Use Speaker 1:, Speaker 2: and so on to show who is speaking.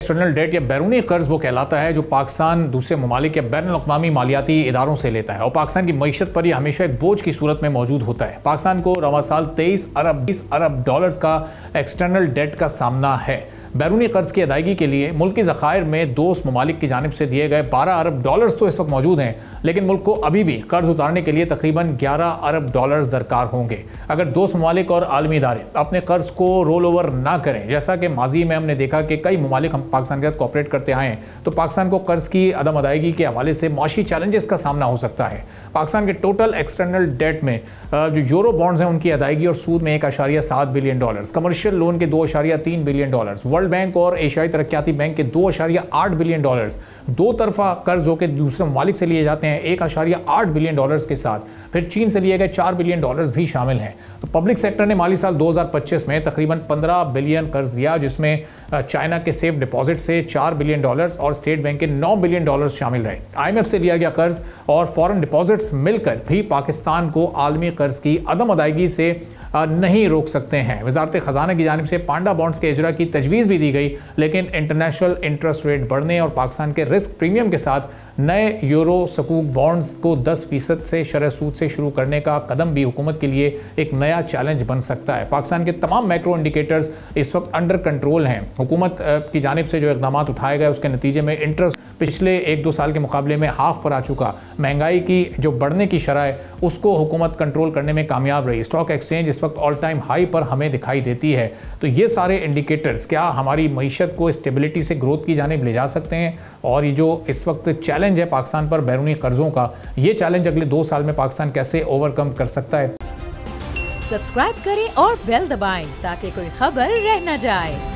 Speaker 1: External debt या बैरूनी कर्ज वो कहलाता है जो पाकिस्तान दूसरे ममालिक या बैनुल-अक़वामी मालियाती इदारों से लेता है और पाकिस्तान की मईशत पर यह हमेशा एक बोझ की सूरत में मौजूद होता है। पाकिस्तान को रवा साल 23 अरब डॉलर्स का एक्सटर्नल डेट का सामना है। बैरूनी कर्ज की अदायगी के लिए मुल्क की ज़खायर में दोस्त ममालिक की जानिब से दिए गए 12 अरब डॉलर्स तो इस वक्त मौजूद हैं, लेकिन मुल्क को अभी भी कर्ज उतारने के लिए तकरीबन 11 अरब डॉलर्स दरकार होंगे। अगर दोस्त ममालिक और आलमी इदारे अपने कर्ज को रोल ओवर ना करें, जैसा कि माजी में हमने देखा कि कई ममालिक हम पाकिस्तान के साथ कोऑपरेट करते आए हैं, तो पाकिस्तान को कर्ज की अदम अदायगी के हवाले से माशी चैलेंजेस का सामना हो सकता है। पाकिस्तान के टोटल एक्सटर्नल डेट में जो यूरो बॉन्ड्स हैं उनकी अदायगी और सूद में 1.7 बिलियन डॉलर्स, कमर्शियल लोन के 2.3 बिलियन डॉलर्स, वर्ल्ड बैंक और एशियाई तरक्याती बैंक के 2.8 बिलियन डॉलर्स, दो तरफा कर्ज जो कि दूसरे ममालिक से लिए जाते हैं 1.8 बिलियन डॉलर्स के साथ, फिर चीन से लिए गए 4 बिलियन डॉलर्स भी शामिल हैं। तो पब्लिक सेक्टर ने माली साल 2025 में तकरीबन 15 बिलियन कर्ज दिया, जिसमें चाइना के सेफ डिपॉजिट से 4 बिलियन डॉलर्स और स्टेट बैंक के 9 बिलियन डॉलर्स शामिल रहे। IMF से लिया गया कर्ज और फॉरेन डिपॉजिट्स मिलकर भी पाकिस्तान को आलमी कर्ज की अदम अदायगी से नहीं रोक सकते हैं। वजारत खजाना की जानिब से पांडा बॉन्ड्स के इजरा की तजवीज़ भी दी गई, लेकिन इंटरनेशनल इंटरेस्ट रेट बढ़ने और पाकिस्तान के रिस्क प्रीमियम के साथ नए यूरो सकूक बॉन्ड्स को 10% से शरह सूद से शुरू करने का कदम भी हुकूमत के लिए एक नया चैलेंज बन सकता है। पाकिस्तान के तमाम मैक्रो इंडिकेटर्स इस वक्त अंडर कंट्रोल हैं। हुकूमत की जानिब से जो इक़दाम उठाए गए उसके नतीजे में इंटरेस्ट पिछले 1-2 साल के मुकाबले में हाफ पर आ चुका। महंगाई की जो बढ़ने की शरह है उसको हुकूमत कंट्रोल करने में कामयाब रही। स्टॉक एक्सचेंज इस वक्त ऑल टाइम हाई पर हमें दिखाई देती है। तो ये सारे इंडिकेटर्स क्या हमारी मईशत को स्टेबिलिटी से ग्रोथ की जानिब ले जा सकते हैं? और ये जो इस वक्त चैलेंज है पाकिस्तान पर बैरूनी कर्जों का, ये चैलेंज अगले 2 साल में पाकिस्तान कैसे ओवरकम कर सकता है?
Speaker 2: सब्सक्राइब करें और बेल दबाएं ताकि कोई खबर रह न जाए।